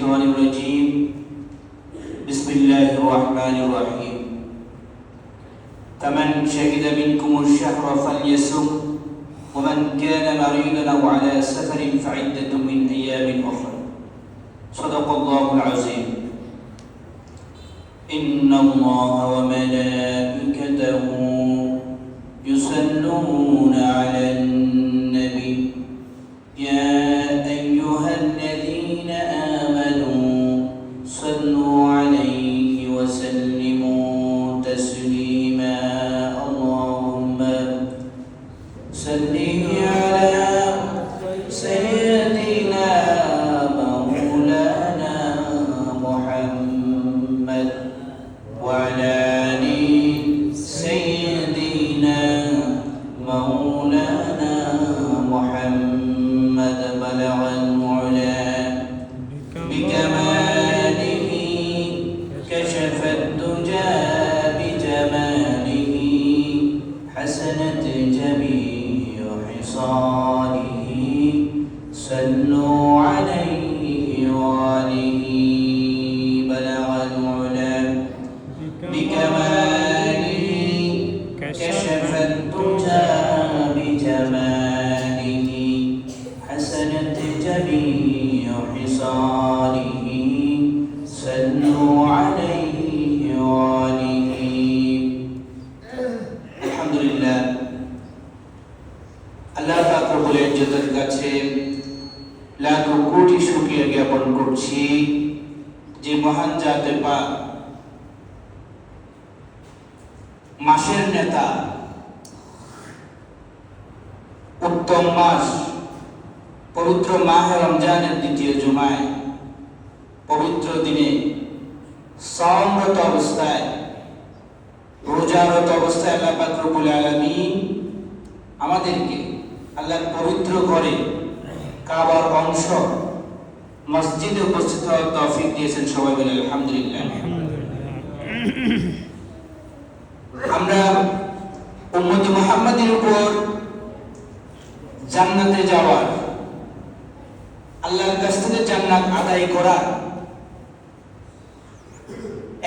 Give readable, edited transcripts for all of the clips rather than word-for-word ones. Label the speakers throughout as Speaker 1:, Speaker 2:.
Speaker 1: الشيطان الرجيم بسم الله الرحمن الرحيم فمن شهد منكم الشهر فليصم ومن كان مريضا أو على سفر فعدة من أيام أخرى صدق الله العظيم إن الله وملائكته يصلون على النبي يا أيها الذين آمنوا صلوا عليه وسلموا تسليما اللهم صل على سيدنا مولانا محمد وعلى آل سيدنا مولانا محمد بلغ العلا بكماله كشف الدجى بجماله حسنت جميع خصاله صلوا عليه وآله بلغ العلا بكماله كشف الدجى بجماله حسنت جميع خصاله صلوا عليه وآله الحمد لله আল্লাহ পাক রব্বুল ইজ্জতের কাছে লাখ কোটি শুকরিয়া জ্ঞাপন করছি যে মহান জাতে পাক মাসের নেতা উত্তম মাস পবিত্র মাহে রমজানের দ্বিতীয় জুমায় পবিত্র দিনে সাওমরত অবস্থায় রোজারত অবস্থায় আল্লাহ পাক রব্বুল আলামিন আমাদেরকে আল্লাহর পবিত্র ঘরে কাবার অংশ মসজিদে উপস্থিত হওয়ার তৌফিক দিয়েছেন। সবাই বলে আলহামদুলিল্লাহ। আমরা উম্মতে মুহাম্মাদের উপর জান্নাতে যাওয়ার, আল্লাহর কাছ থেকে জান্নাত আদায় করার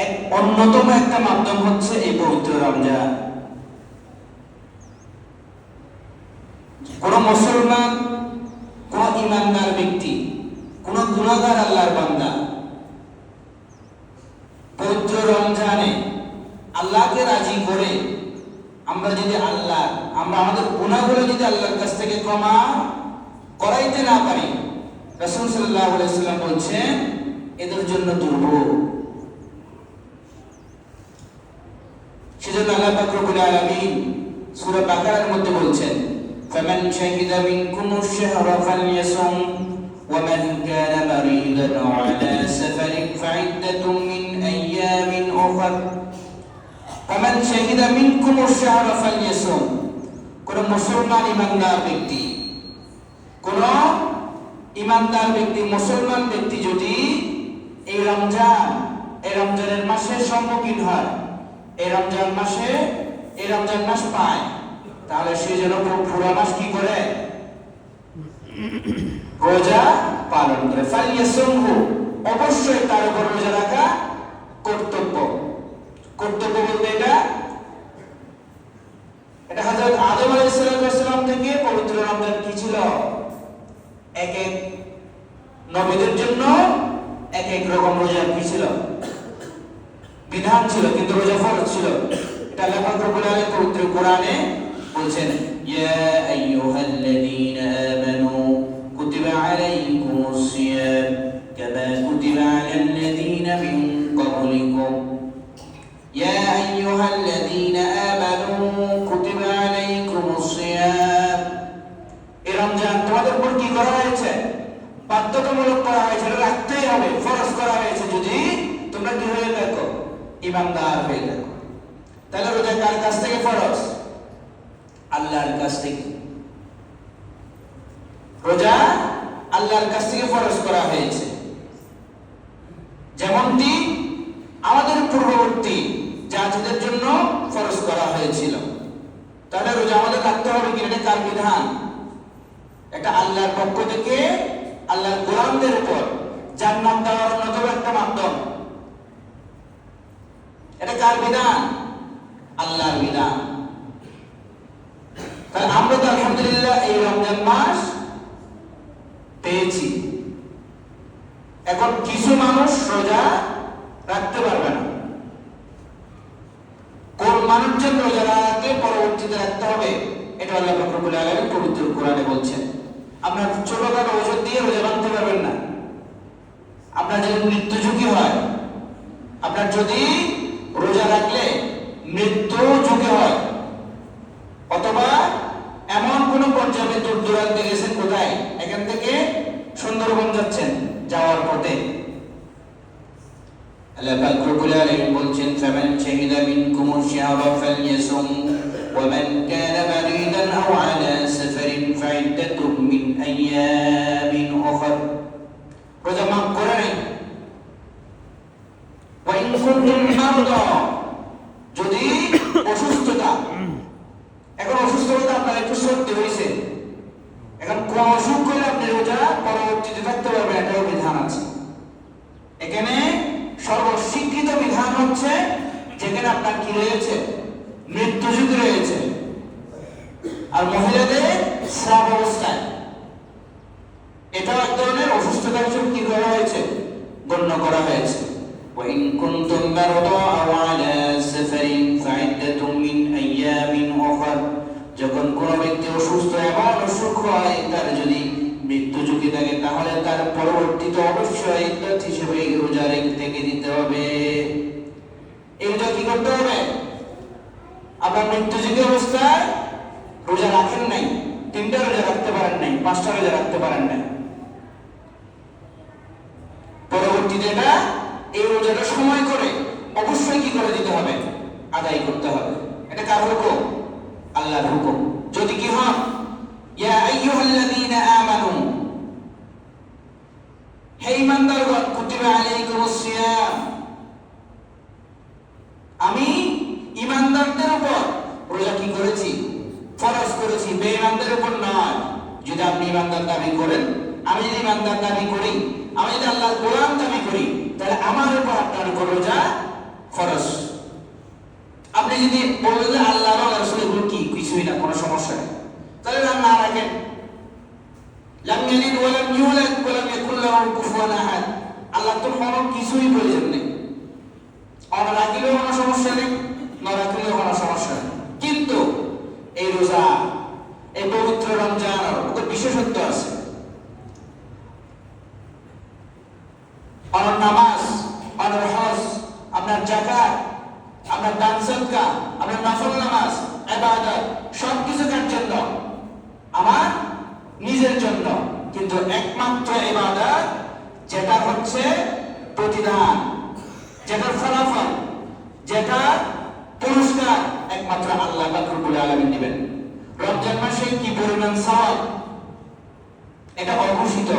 Speaker 1: এক অন্যতম একটা মাধ্যম হচ্ছে এই পবিত্র রমজান। কোন মুসলমান, কোন ঈমানদার ব্যক্তি, কোন গুনাহগার আল্লাহর বান্দা পবিত্র রমজানে আল্লাহকে রাজি করে আমরা আমাদের গুনাহগুলো যদি আল্লাহর কাছ থেকে ক্ষমা করাইতে না পারি, রাসূল সাল্লাল্লাহু আলাইহি ওয়াসাল্লাম বলছেন এদের জন্য দুর্ভোগ। সেজন্য আল্লাহ পাক রব্বুল আলামিন সূরা বাকারার মধ্যে বলছেন فمن شهد منكم الشهر فليصم ومن كان مريضا أو على سفر فعدة من أيام أخر فمن شهد منكم الشهر فليصم কোন মুসলমান ঈমানদার ব্যক্তি মুসলমান ব্যক্তি যদি এই রমজানের মাসে সম্মুখীন হয়, এই রমজান মাস পায়, তাহলে সে যেন পুরো মাস কি করে রোজা পালন করে। ফালিয়াসুমহু, অবশ্যই তার উপর রোজা রাখা কর্তব্য বলতে এটা হযরত আদম আলাইহিস সালাম থেকে পবিত্র রমজান কি ছিল, এক এক নবীদের জন্য এক এক রকম রোজা কি ছিল, বিধান ছিল, কিন্তু রোজা ফরজ ছিল। এটা আল্লাহ পাক রব্বুল আলামিন পবিত্র কোরআনে বলছেন ইয়া আইয়ুহাল্লাযীনা আমানু কুতিবা আলাইকুমুস সিয়াম কামা কুতিবা আলাল্লাযীনা মিন ক্বাবলিকুম ইয়া আইয়ুহাল্লাযীনা আমানু কুতিবা আলাইকুমুস সিয়াম। এই রমজান তোমাদের উপর কি করা হয়েছে, বাধ্যতামূলক করা হয়েছে, রাখতেই হবে, ফরজ করা হয়েছে যদি তোমরা কি হয়ে থাকো, ঈমানদার হয়ে থাকো। তাহলে রোজা কার কাছ থেকে ফরজ? আল্লাহর কাছ থেকে। রোজা আল্লাহর কাছ থেকে ফরজ করা হয়েছে, যেমনটি আমাদের পূর্ববর্তী জাতিদের জন্য ফরজ করা হয়েছিল। তাহলে রোজা আমাদের রাখতে হবে কি? এটা কার বিধান? এটা আল্লাহর পক্ষ থেকে আল্লাহর গোলামদের উপর জান্নাত দেওয়ার অন্যতম একটা মাধ্যম। এটা কার বিধান? আল্লাহর বিধান। তাহলে আমরা তো আলহামদুলিল্লাহ এই রমজান মাস পেয়েছি। এখন কিছু মানুষ রোজা রাখতে পারবে না। কোন মানুষজন রোজা রাখলে পরবর্তীতে রাখতে হবে, এটা আল্লাহ পাক রব্বুল আলামিন পবিত্র কোরআনে বলছেন। আপনার ছোটখাটো ওষুধ দিয়ে রোজা ভাঙতে পারবেন না। আপনার যদি মৃত্যু ঝুঁকি হয়, আপনার যদি রোজা রাখলে মৃত্যু ঝুঁকি হয়, অথবা এমন কোন পর্যায়ে দূর দূরান্তে গেছেন, কোথায় এখান থেকে সুন্দরবন যাচ্ছেন, যাওয়ার পথে আল্লাহ পাক রব্বুল আলামিন বলছেন ফামান শাহিদা মিনকুমুশ শাহরা ফালইয়াসুম ওয়া মান কানা মারিদান আও আলা সাফারিন ফাইদ্দাতুম মিন আইয়ামিন উখর। রোজা মাফ করে নাই। ওয়া ইন কুনতুম মারদা, যদি অসুস্থতা, এখন অসুস্থতা আপনার একটু সর্দি হয়েছে, এখন কোন অসুখ হলে আপনি রোজা পরবর্তীতে থাকতে পারবেন, এটাও বিধান আছে। এখানে সর্বস্বীকৃত বিধান হচ্ছে যেখানে আপনার কি রয়েছে, মৃত্যু ঝুঁকি রয়েছে। আর মহিলাদের স্রাব অবস্থায়, এটাও এক ধরনের অসুস্থতা হিসেবে কি করা হয়েছে, গণ্য করা হয়েছে। وإن كنتم مرضى أو على سفر فعدة من أيام أخر, যখন কোন ব্যক্তি অসুস্থ এবং অসুখ হয়, তার যদি মৃত্যু ঝুঁকি থাকে, তাহলে তার পরবর্তীতে অবশ্যই ইদ্দাত হিসেবে রোজা থেকে দিতে হবে। এই রোজা কি করতে হবে? আপনার মৃত্যু ঝুঁকি অবস্থায় রোজা রাখেন নাই, 3টা রোজা রাখতে পারেন নাই, 5টা রোজা রাখতে পারেন নাই, পরবর্তীতে এটা এই রোজাটা সময় করে অবশ্যই কি করে দিতে হবে, আদায় করতে হবে। এটা কার হুকুম? আল্লাহর হুকুম। যদি কি হয়, ইয়া আইয়ুহাল্লাযীনা আমানু, হে ঈমানদারগণ, কুতিবা আলাইকুমুস সিয়াম, আমি ঈমানদারদের উপর রোজা কি করেছি, ফরজ করেছি, বেঈমানদের উপর নয়। যদি আপনি ঈমানদার দাবি করেন, আমি যদি ঈমানদার দাবি করি, আমি যদি আল্লাহর গোলাম দাবি করি, তাহলে আমার উপর আপনার উপর রোজা ফরজ। আপনি যদি বলেন যে আল্লাহ এবং রাসূলের কি কিছুই না, কোনো সমস্যা নেই, তাহলে না রাখেন। লাম ইয়ালিদ ওয়া লাম ইউলাদ ওয়া লাম ইয়াকুল লাহু কুফুয়ান আহাদ, আল্লাহ তো কোনো কিছুই প্রয়োজন নেই। আর রাখলেও কোনো সমস্যা নেই, না রাখলেও কোনো সমস্যা নেই। কিন্তু এই রোজা, এই পবিত্র রমজান, ওর বিশেষত্ব আছে। আপনার নামাজ, আপনার হজ, আপনার যাকাত, আপনার দান সদকা, আপনার নফল নামাজ, ইবাদত, সবকিছু কার জন্য? আমার নিজের জন্য। কিন্তু একমাত্র ইবাদত যেটা হচ্ছে প্রতিদান, যেটার ফলাফল, যেটার পুরস্কার একমাত্র আল্লাহ পাক রব্বুল আলামিন দিবেন। রমজান মাসে কি পরিমাণ সওয়াব, এটা অঘোষিত,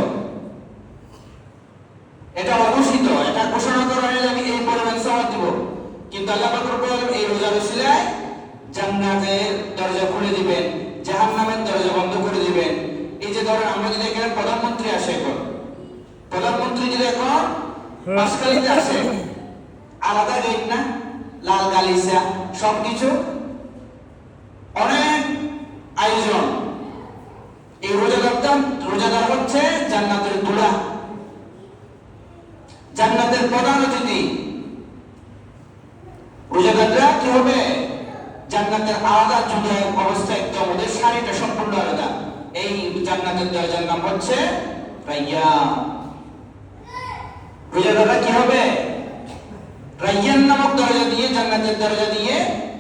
Speaker 1: এটা অঘোষিত, এটা ঘোষণা করা হলে আমি এই পরিমাণ সওয়াব দিব। কিন্তু আল্লাহ পাক রব্বুল আলামিন এই রোজার উসিলায় জান্নাতের দরজা খুলে দিবেন, জাহান্নামের দরজা বন্ধ করে দিবেন। এই যে ধরেন আমরা যদি এখানে প্রধানমন্ত্রী আসে, এখন প্রধানমন্ত্রী যদি এখন বাসকালীতে আসে, আলাদা গেট না, লাল গালিচা, সবকিছু অনেক আয়োজন। এই রোজাদার হচ্ছে জান্নাতের দুলা, জান্নাতের প্রধান অতিথি। রোজাদাররা কি হবে? জান্নাতের আলাদা জুতা অবস্থা, একদম ওদের শাড়িটা সম্পূর্ণ আলাদা। এই জান্নাতের দরজার নাম হচ্ছে রাইয়ান। রোজাদাররা কি হবে? রাইয়ান নামক দরজা দিয়ে, জান্নাতের দরজা দিয়ে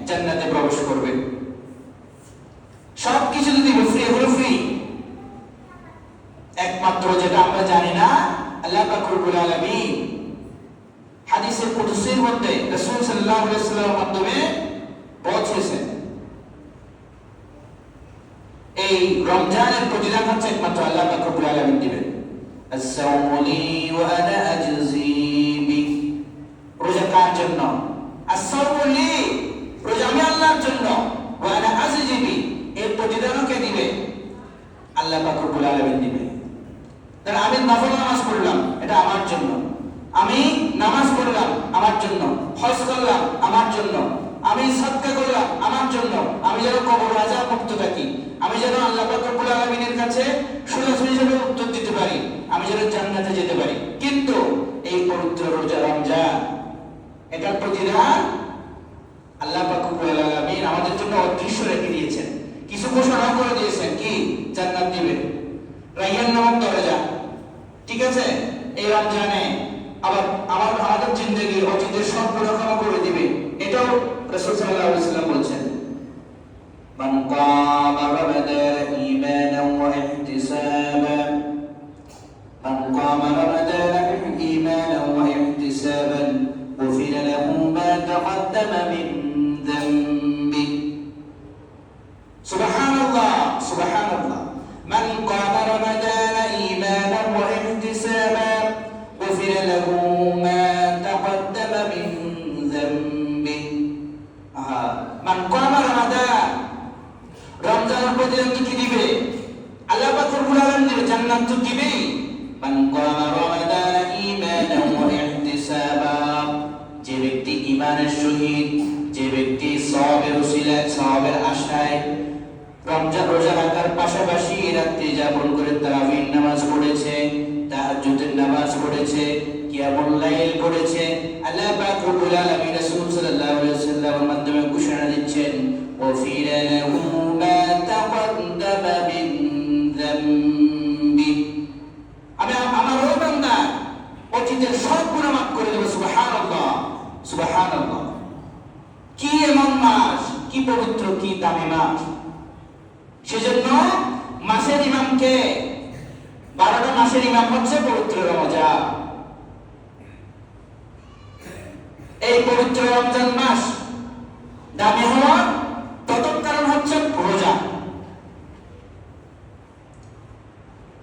Speaker 1: জান্নাতে প্রবেশ করবে। সবকিছু যদি ফ্রি, এগুলো ফ্রি। একমাত্র যেটা আমরা জানি না, আল্লাহ পাক রব্বুল আলামিন হাদিসে কুদসির মধ্যে রাসূল সাল্লাল্লাহু আলাইহি ওয়াসাল্লামের মাধ্যমে বলেছেন, এই রমজানের প্রতিদান হচ্ছে একমাত্র আল্লাহ পাক রব্বুল আলামিন দিবেন। আস-সাওমু লি ওয়া আনা আজজি বি, রোজা কার জন্য? আস-সাওমু লি, রোজা আমি আল্লাহর জন্য, ওয়া আনা আজজি বি, এর প্রতিদানও কে দিবে? আল্লাহ পাক রব্বুল আলামিন দিবে। তাহলে আমি নফল নামাজ পড়লাম, এটা আমার জন্য। আমি নামাজ পড়লাম আমার জন্য, হজ করলাম আমার জন্য, আমি সাদকা করলাম আমার জন্য, আমি যেন কবর আযাব মুক্ত থাকি, আমি যেন আল্লাহ পাক রব্বুল আলামিনের কাছে সোজাসুজি হিসেবে উত্তর দিতে পারি, আমি যেন জান্নাতে যেতে পারি। কিন্তু এই পবিত্র রোজা রমজান এটার প্রতিদান আল্লাহ পাক রব্বুল আলামিন আমাদের জন্য অদৃশ্য রেখে দিয়েছেন। কিছু ঘোষণা করে দিয়েছেন কি জান্নাত দিবেন, রাইয়ান নামক দরজা, ঠিক আছে? এই রমজানে আবার আমাদের জিন্দেগির অতীতের সব গুনাহ ক্ষমা করে দিবে, এটাও রাসূল সাল্লাল্লাহু আলাইহি ওয়াসাল্লাম বলেছেন। মান কামা রমাদান ঈমানান ওয়া ইহতিসাবান, মান কামা রমাদান ঈমানান ওয়া ইহতিসাবান গুফিরা লাহু মা তাকাদ্দামা মিন যামবি। সুবহানাল্লাহ, সুবহানাল্লাহ। মান কামা রমাদান ঈমানান ওয়া ইহতিসাবান গুফিরা লাহু মা তাকাদ্দামা মিন যামবি। মান কামা রমাদান, রমজানের প্রতিদান কি দিবে? আল্লাহ পাক রব্বুল আলামিন দিবে, জান্নাত তো দিবেই। মান কামা রমাদান ঈমানান ওয়া ইহতিসাবান, যে ব্যক্তি ঈমানের সহিত, যে ব্যক্তি সওয়াবের উসিলায়, সওয়াবের আশায় রমজান রোজা রাখার পাশাপাশি রাত্রি যাপন করে তারাবির নামাজ পড়েছে, তাহাজ্জুদের নামাজ পড়েছে, কিয়ামুল লাইল পড়েছে, আল্লাহ পাক রব্বুল আলামিন রাসূল সাল্লাল্লাহু আলাইহি ওয়াসাল্লামের মাধ্যমে ঘোষণা দিচ্ছেন ওয়াফিরা লাহু মা তাকাদ্দামা মিন যামবি, আমি আমার ওই বান্দা অতীতের সব গুনাহ মাফ করে দেব। সুবহানাল্লাহ, সুবহানাল্লাহ। কি এমন মাস, কি পবিত্র, কি দামি মাস! সেজন্য মাসের ইমামকে, 12টা মাসের ইমাম হচ্ছে পবিত্র রমজান। এই পবিত্র রমজান মাস দামি হওয়ার প্রথম কারণ হচ্ছে রোজা।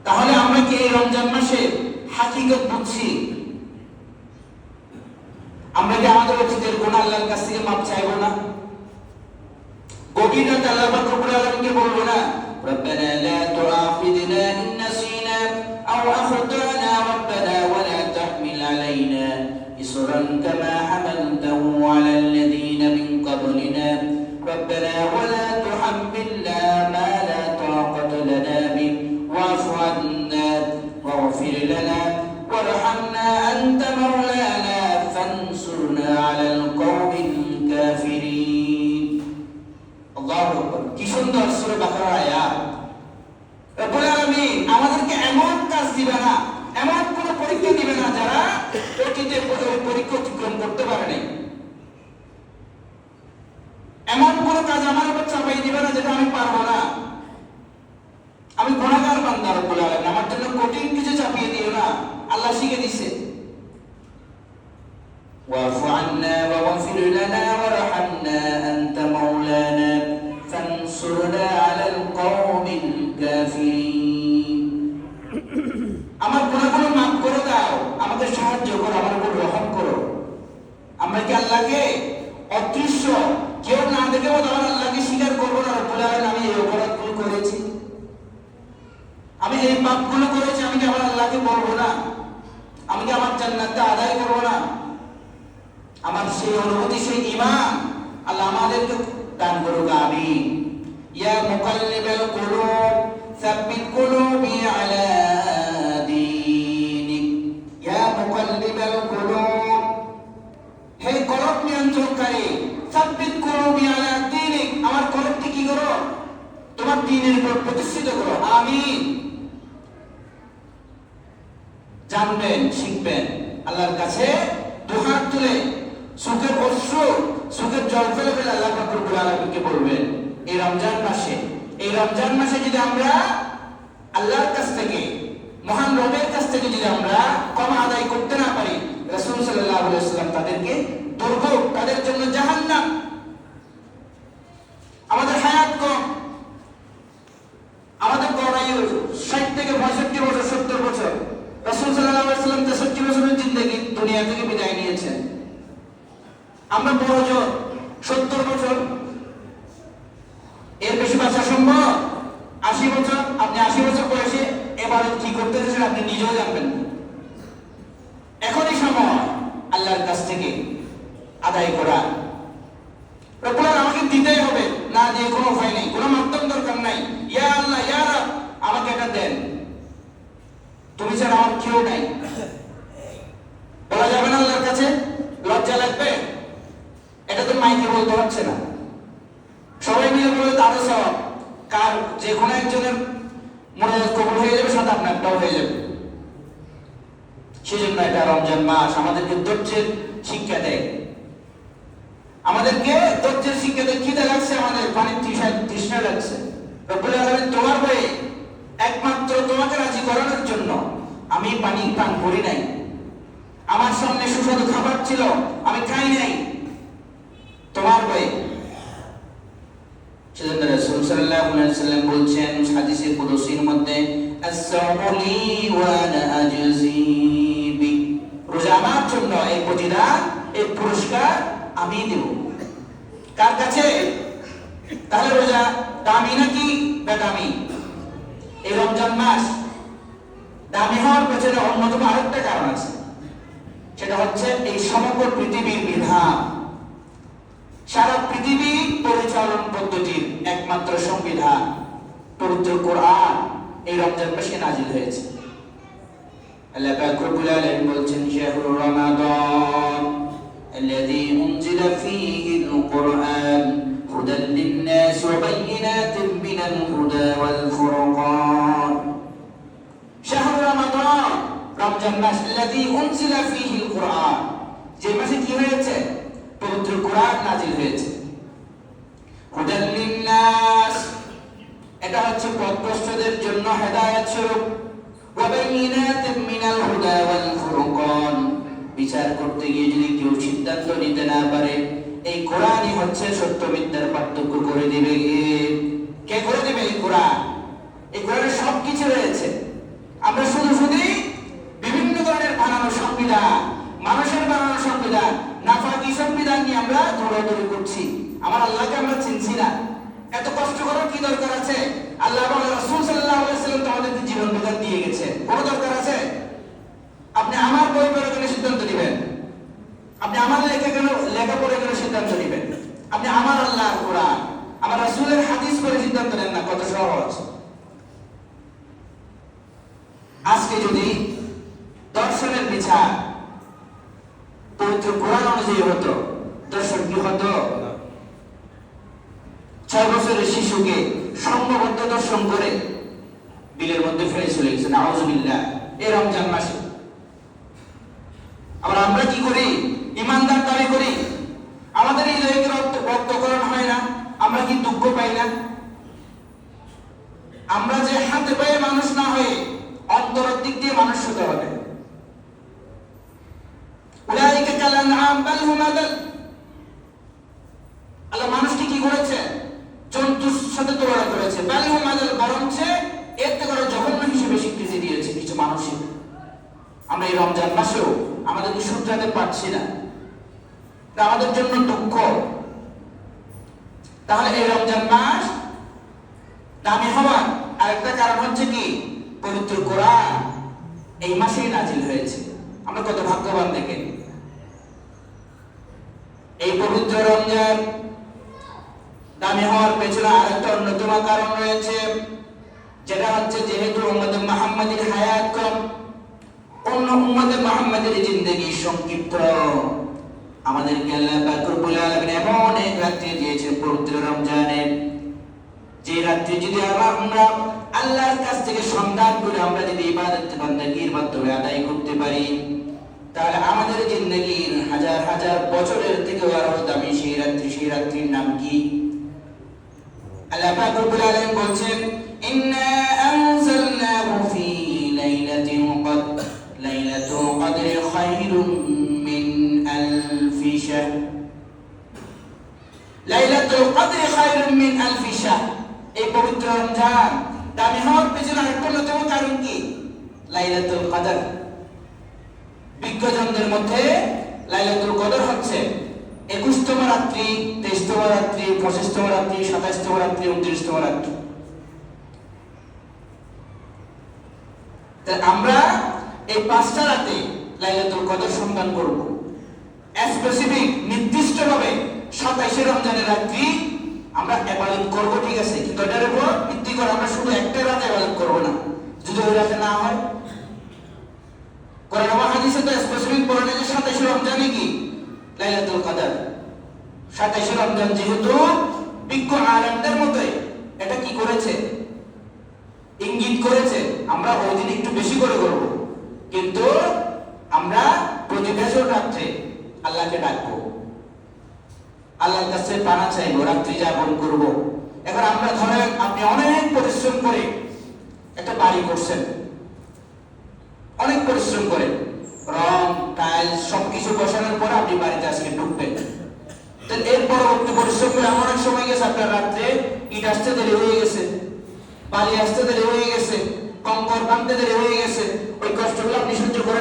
Speaker 1: তাহলে আমরা কি এই রমজান মাসে হাকিকত বুঝছি? আমরা কি আমাদের অতীতের গুনাহ আল্লাহর কাছ থেকে মাপ চাইবো না? গভীর রাতে আল্লাহ পাক রব্বুল আলামিনকে বলবো না রব্বানা লা তুআখিযনা ইন নাসিনা আও আখতানা রব্বানা ওয়া লা তাহমিল আলাইনা ইসরান কামা হামালতাহু আলাল লাযীনা মিন ক্বাবলিনা রব্বানা ওয়া লা তুহাম্মিলনা মা লা তাকাতা লানা বিহি ওয়া'ফু আন্না ওয়াগফির লানা ওয়ারহামনা আনতা মাওলানা ফানসুরনা আলাল কওমিল কাফিরিন। আল্লাহু আকবার। কি সুন্দর সূরা বাকারার আয়াত। রব্বুল আলামিন আমাদেরকে এমন কাজ দিবে না, এমন কোন পরীক্ষা দিবে না যারা অতীতে পরীক্ষা অতিক্রম করতে পারে নাই। এমন কোন কাজ আমার উপর চাপাই দিবে না যেটা আমি পারবো না। আমি গুনাহগার বান্দা, রব্বুল আলামিন আমার জন্য কঠিন কিছু চাপিয়ে দিও না। আল্লাহ শিখিয়ে দিয়েছে ওয়াফু আন্না ওয়াগফির লানা ওয়ারহামনা আনতা মাওলানা ফানসুরনা আলাল কওমিল কাফিরিন। আমার গুনাহগুলো মাফ করে দাও, আমাকে সাহায্য করো, আমার উপর রহম করো। আমরা কি আল্লাহকে অদৃশ্য কেউ না দেখে তাহলে আল্লাহকে স্বীকার করবো না? রব্বুল আলামিন আমি এই অপরাধগুলো করেছি, আমি এই পাপগুলো করেছি, আমি কি আমার আল্লাহকে বলবো না? আমি কি আমার জান্নাতটা আদায় করবো না? আমার সেই অনুভূতি, সেই ঈমান আল্লাহ আমাদেরকে দান করুক, আমিন। ইয়া মুকাল্লিবাল কুলুব সাব্বিত কুলুবি আলা দীনিক, ইয়া মুকাল্লিবাল কুলুব, হে কলব নিয়ন্ত্রণকারী, সাব্বিত কুলুবি আলা দীনিক, আমার কলবকে কি করো? তোমার দ্বীনের উপর প্রতিষ্ঠিত করো, আমিন। জানবেন, শিখবেন, আল্লাহর কাছে দুহাত তুলে চোখের অশ্রু, চোখের জল ফেলে ফেলে আল্লাহ পাক রব্বুল আলামিনকে বলবেন। এই রমজান মাসে যদি আমরা আল্লাহর কাছ থেকে, মহান রবের কাছ থেকে যদি আমরা ক্ষমা আদায় করতে না পারি, রাসূল সাল্লাল্লাহু আলাইহি ওয়াসাল্লাম তাদেরকে দুর্ভোগ, তাদের জন্য জাহান্নাম। আমাদের হায়াত কম, আমাদের বয়স 60 থেকে 65 বছর, 70 বছর। রাসূল সাল্লাল্লাহু আলাইহি ওয়াসাল্লাম 63 বছরের জিন্দেগি দুনিয়া থেকে বিদায় নিয়েছেন। আমরা বড়জন 70 বছর, এর বেশি বাঁচা সম্ভব? 80 বছর। আপনি 80 বছর বয়সে এবারে কি করতে চাচ্ছেন আপনি নিজেও জানবেন না। এখনই সময় আদায় করা। রব্বুল আলামিন আমাকে দিতেই হবে, না দিয়ে কোনো উপায় নেই, কোনো মাধ্যম দরকার নাই। ইয়া আল্লাহ ইয়া রাব আমাকে এটা দেন, তুমি ছাড়া আমার কেউ নাই। বলা যাবে না আল্লাহর কাছে? লজ্জা লাগবে? এটা তো মাইকে বলতে হচ্ছে না, সবাই মিলে বলে তারও সওয়াব। কার যে কোনো একজনের মনে কবুল হয়ে যাবে, সাথে আপনারটাও হয়ে যাবে। সেজন্য এটা রমজান মাস আমাদেরকে ধৈর্যের শিক্ষা দেয়, আমাদেরকে ধৈর্যের শিক্ষা দেয়। খিদে লাগছে, আমাদের পানির তৃষ্ণা লাগছে, রব্বুল আলামিন তোমার ভয়ে, একমাত্র তোমাকে রাজি করানোর জন্য আমি পানি পান করি নাই। আমার সামনে সুস্বাদু খাবার ছিল, আমি খাই নাই, তোমার ভয়ে। সেজন্য রাসূল সাল্লাল্লাহু আলাইহি ওয়াসাল্লাম বলছেন হাদিসে কুদসির মধ্যে, আস-সাওমু লি ওয়া আনা আজজি বি, রোজা আমার জন্য, এই প্রতিদান, এই পুরস্কার আমি দেব। কার কাছে? তাহলে রোজা দামি নাকি বেদামি? এই রমজান মাস দামি হওয়ার পেছনে অন্যতম আরেকটা কারণ আছে, সেটা হচ্ছে এই সমগ্র পৃথিবীর বিধান, সারা পৃথিবী পরিচালন পদ্ধতির একমাত্র সংবিধান পবিত্র কোরআন এই রমজান মাসে নাজিল হয়েছে। আল্লাহ পাক রব্বুল আলামিন বলছেন, শাহরু রমাদান الذي أنزل فيه القرآن هدى للناس وبينات من الهدى والفرقان شهر رمضان রমজান মাস الذي أنزل فيه القرآن, যে মাসে কি হয়েছে? পবিত্র কোরআন নাজিল হয়েছে। হুদাল লিন্নাস, এটা হচ্ছে পথভ্রষ্টদের জন্য হেদায়েত স্বরূপ। ওয়া বাইয়িনাতিন মিনাল হুদা ওয়াল ফুরকান, বিচার করতে গিয়ে যদি কেউ সিদ্ধান্ত নিতে না পারে, এই কোরআনই হচ্ছে সত্য মিথ্যার পার্থক্য করে দিবে। কে করে দিবে? এই কোরআন। এই কোরআনে সবকিছু রয়েছে। আমরা শুধু বিভিন্ন ধরনের বানানো সংবিধান, মানুষের বানানো সংবিধান, নাফাকি সংবিধান নিয়ে আমরা দৌড়াদৌড়ি করছি, আমার আল্লাহকে আমরা চিনছি না। এত কষ্ট করার কি দরকার আছে? আল্লাহ এবং রাসূল সাল্লাল্লাহু আলাইহি ওয়াসাল্লাম তো আমাদেরকে জীবন বিধান দিয়ে গেছে, কোনো দরকার আছে? আপনি আমার বই পড়ে গেলে সিদ্ধান্ত নেবেন, আপনি আমার লেখাপড়ে গেলে সিদ্ধান্ত নেবেন, আপনি আমার আল্লাহর কোরআন, আমার রাসূলের হাদিস পড়ে সিদ্ধান্ত নেন না। কত সহজ! আজকে যদি দর্শনের বিচার পবিত্র কোরআন অনুযায়ী হতো, দর্শন কি হতো? 6 বছরের শিশুকে সংঘবদ্ধ দর্শন করে বিলের মধ্যে ফেলে চলে গেছে, নাউযুবিল্লাহ, এই রমজান মাসে। আবার আমরা কি করি? ইমানদার দাবি করি, আমাদের হৃদয়কে রক্তকরণ হয় না, আমরা কি দুঃখ পাই না? আমরা যে হাতে পায়ে মানুষ না হয়ে অন্তরের দিক দিয়ে মানুষ হতে হবে। উলাইকা কাল আনআম বাল হুম আদাল, আল্লাহ মানুষকে কি করেছে? জন্তুর সাথে তুলনা করেছে। বাল হুম আদাল, বরঞ্চ এর থেকে আরো জঘন্য হিসেবে স্বীকৃতি দিয়েছে কিছু মানুষের। আমরা এই রমজান মাসেও আমাদেরকে শুধরাতে পারছি না, তা আমাদের জন্য দুঃখ। তাহলে এই রমজান মাস দামি হওয়ার আরেকটা কারণ হচ্ছে কি? পবিত্র কোরআন এই মাসেই নাজিল হয়েছে। আমরা কত ভাগ্যবান দেখেন। এই পবিত্র রমজান দামি হওয়ার পেছনে আরেকটা অন্যতম কারণ রয়েছে, যেটা হচ্ছে যেহেতু উম্মতে মুহাম্মাদীর হায়াত কম, অন্য উম্মতে মুহাম্মাদের জিন্দেগি সংক্ষিপ্ত, আমাদেরকে আল্লাহ পাক রব্বুল আলামিন এমন এক রাত্রি দিয়েছেন পবিত্র রমজানে, যে রাত্রি যদি আমরা আল্লাহর কাছ থেকে সন্ধান করে আমরা যদি ইবাদত বান্দাগির মাধ্যমে আদায় করতে পারি, তাহলে আমাদের জিন্দেগির হাজার হাজার বছরের থেকে আরো দামি সেই রাত্রির নাম কি? আল্লাহ পাক রব্বুল আলামিন বলছেন, ইন্না আনজালনাহু ফি লাইলাতিল কদর, লাইলাতুল কদরি খায়রুম মিন আলফি শাহর, লাইলাতুল কদরি খায়রুম মিন আলফি শাহর। এই পবিত্র রমজান দামি হওয়ার পেছনে আরেকটা অন্যতম কারণ কি? লাইলাতুল কদর। বিজ্ঞজনদের মধ্যে লাইলাতুল কদর হচ্ছে 21তম রাত্রি, 23তম রাত্রি, 25তম রাত্রি, 27তম রাত্রি, 29তম রাত্রি। আমরা এই 5টা রাতে লাইলাতুল কদর সন্ধান করব। স্পেসিফিক নির্দিষ্টভাবে 27শে রমজানের রাত্রি আমরা ইবাদত করব, ঠিক আছে, কিন্তু এটার উপর ভিত্তি করে আমরা শুধু একটা রাতে ইবাদত করব না। যদি ওই রাতে না হয়, কোরআন এবং হাদিসে তো স্পেসিফিক বলে যে 27শে রমজানে কি লাইলাতুল কদর। 27শে রমজান যেহেতু বিজ্ঞ আলেমদের মতে এটা কি করেছে, ইঙ্গিত করেছে আমরা ওই দিন একটু বেশি করে করব, কিন্তু আমরা প্রতি বছর রাত্রে আল্লাহকে ডাকবো, আল্লাহর কাছে পানা চাইবো, রাত্রি যাপন করব। এখন আমরা ধরেন আপনি অনেক পরিশ্রম করে একটা বাড়ি করছেন, অনেক পরিশ্রম করে রং টাইলস সবকিছু বসানোর পরে আপনি বাড়িতে আজকে ঢুকবেন। এর পরবর্তী পরিশ্রম করে এমন এক সময় গেছে আপনার রাত্রে ইট আসতে দেরি হয়ে গেছে, বালি আসতে দেরি হয়ে গেছে, কঙ্কর বাঁধতে দেরি হয়ে গেছে, ওই কষ্টগুলো আপনি সহ্য করে